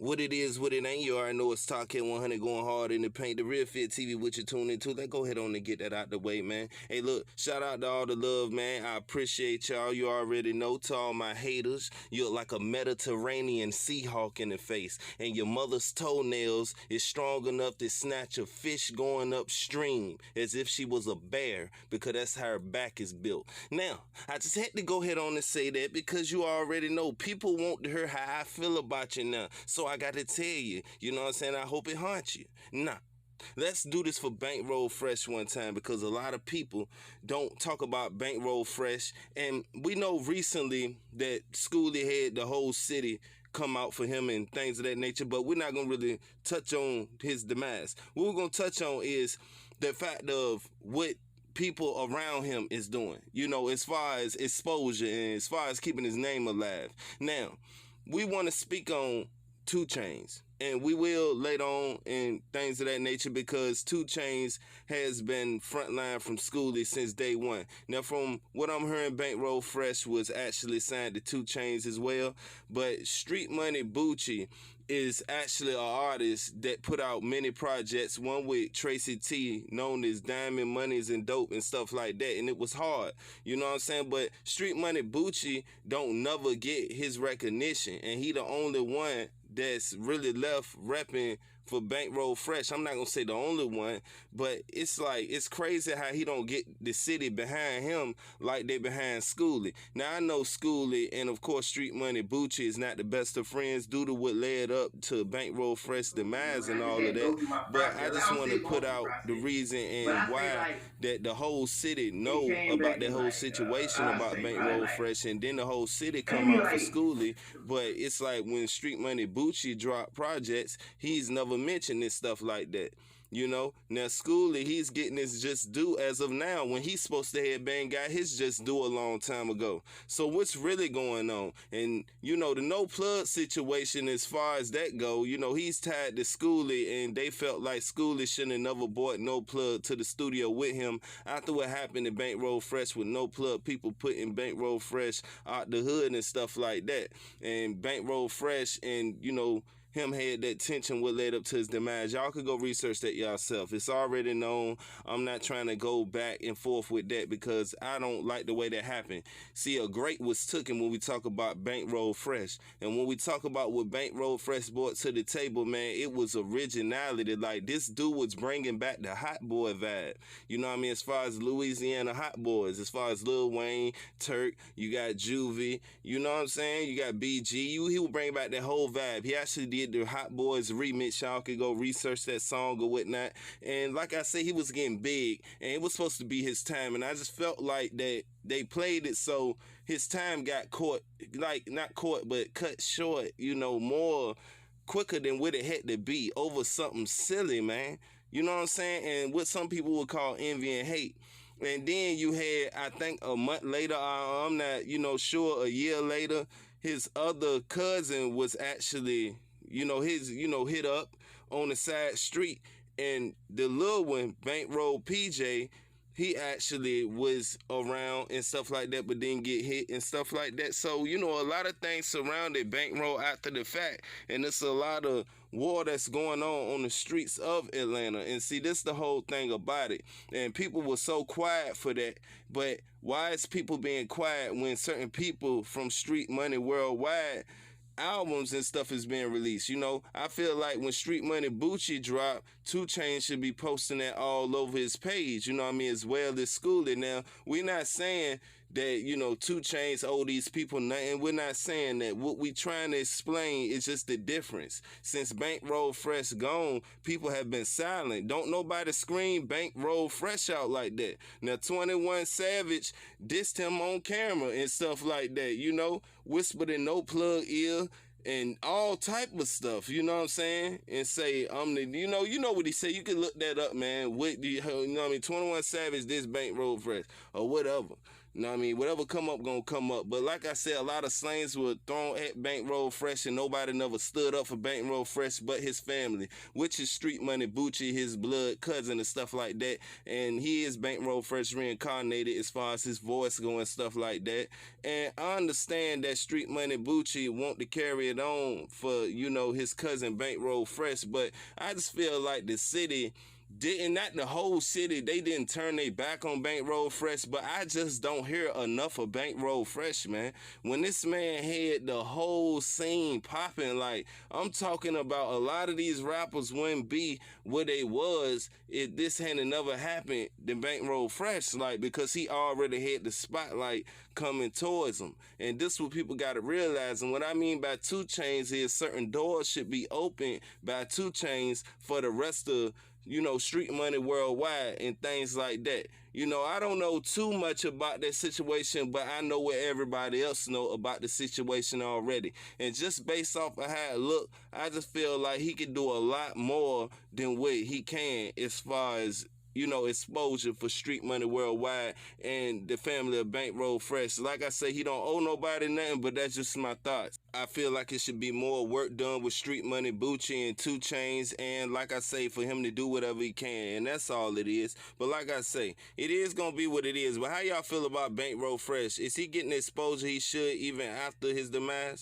What it is, what it ain't, you already know it's Talk Hit 100 going hard in the paint. The Real Fit TV, what you tune into. Let's go ahead on and get that out the way, man. Hey, look, shout out to all the love, man. I appreciate y'all. You already know. To all my haters, you look like a Mediterranean sea hawk in the face. And your mother's toenails is strong enough to snatch a fish going upstream as if she was a bear, because that's how her back is built. Now, I just had to go ahead on and say that because you already know people want to hear how I feel about you now. So I got to tell you, you know what I'm saying? I hope it haunts you. Nah. Let's do this for Bankroll Fresh one time, because a lot of people don't talk about Bankroll Fresh. And we know recently that Schoolie had the whole city come out for him and things of that nature, but we're not going to really touch on his demise. What we're going to touch on is the fact of what people around him is doing, you know, as far as exposure and as far as keeping his name alive. Now, we want to speak on 2 Chainz, and we will later on and things of that nature, because 2 Chainz has been frontline from Schoolie since day one. Now, from what I'm hearing, Bankroll Fresh was actually signed to 2 Chainz as well, but Street Money Bucci is actually an artist that put out many projects, one with Tracy T, known as Diamond Monies and Dope and stuff like that, and it was hard, you know what I'm saying? But Street Money Bucci don't never get his recognition, and he the only one that's really left repping for Bankroll Fresh. I'm not gonna say the only one, but it's like, it's crazy how he don't get the city behind him like they behind Schoolie. Now, I know Schoolie and of course Street Money Bucci is not the best of friends due to what led up to Bankroll Fresh demise and all of that, but I just want to put out the reason and why that the whole city know about that whole situation about Bankroll Fresh, and then the whole city come out for Schoolie. But it's like when Street Money Bucci drop projects, he's never mentioned this stuff like that. You know, now Schoolie, he's getting his just due as of now, when he's supposed to have been got his just due a long time ago. So what's really going on? And you know, the no plug situation, as far as that go, you know, he's tied to Schoolie, and they felt like Schoolie shouldn't have never brought no plug to the studio with him after what happened in Bankroll Fresh with no plug, people putting Bankroll Fresh out the hood and stuff like that. And Bankroll Fresh and, you know, him had that tension what led up to his demise. Y'all could go research that yourself. It's already known. I'm not trying to go back and forth with that because I don't like the way that happened. See, a great was taken when we talk about Bankroll Fresh. And when we talk about what Bankroll Fresh brought to the table, man, it was originality. Like, this dude was bringing back the hot boy vibe. You know what I mean? As far as Louisiana hot boys, as far as Lil Wayne, Turk, you got Juvie, you know what I'm saying? You got BG. He would bring back that whole vibe. He actually did the Hot Boys remix. Y'all could go research that song or whatnot. And like I said, he was getting big, and it was supposed to be his time. And I just felt like that they played it so his time got caught, like not caught, but cut short, you know, more quicker than what it had to be over something silly, man. You know what I'm saying? And what some people would call envy and hate. And then you had, I think a month later, I'm not, you know, sure, a year later, his other cousin was actually, you know, hit up on the side street. And the little one, Bankroll PJ, he actually was around and stuff like that, but didn't get hit and stuff like that. So, you know, a lot of things surrounded Bankroll after the fact. And it's a lot of war that's going on the streets of Atlanta. And see, this the whole thing about it. And people were so quiet for that. But why is people being quiet when certain people from Street Money Worldwide albums and stuff is being released? You know, I feel like when Street Money Bucci drop, 2 Chainz should be posting that all over his page, you know what I mean, as well as Schoolie. Now, we're not saying that, you know, 2 Chainz owe these people nothing. We're not saying that. What we trying to explain is just the difference. Since Bankroll Fresh gone, people have been silent. Don't nobody scream Bankroll Fresh out like that. Now, 21 Savage dissed him on camera and stuff like that, you know, whispered in no plug ear and all type of stuff, you know what I'm saying? And say, I'm the, you know what he said. You can look that up, man. What do you know what I mean? 21 Savage, this Bankroll Fresh, or whatever. You know what I mean? Whatever come up, gonna come up. But like I said, a lot of slangs were thrown at Bankroll Fresh, and nobody never stood up for Bankroll Fresh but his family, which is Street Money Bucci, his blood cousin and stuff like that. And he is Bankroll Fresh reincarnated as far as his voice going, stuff like that. And I understand that Street Money Bucci want to carry it on for, you know, his cousin Bankroll Fresh, but I just feel like the city didn't, not the whole city, they didn't turn their back on Bankroll Fresh, but I just don't hear enough of Bankroll Fresh, man. When this man had the whole scene popping, like, I'm talking about a lot of these rappers wouldn't be where they was if this hadn't never happened than Bankroll Fresh, like, because he already had the spotlight coming towards him. And this is what people got to realize. And what I mean by 2 Chainz is certain doors should be opened by 2 Chainz for the rest of, you know, Street Money worldwide and things like that. You know, I don't know too much about that situation, but I know what everybody else know about the situation already. And just based off of how it look, I just feel like he could do a lot more than what he can as far as, you know, exposure for Street Money worldwide and the family of Bankroll Fresh. Like I say, he don't owe nobody nothing, but that's just my thoughts. I feel like it should be more work done with Street Money Bucci and 2 Chainz, and like I say, for him to do whatever he can, and that's all it is. But like I say, it is gonna be what it is. But how y'all feel about Bankroll Fresh? Is he getting the exposure he should even after his demise?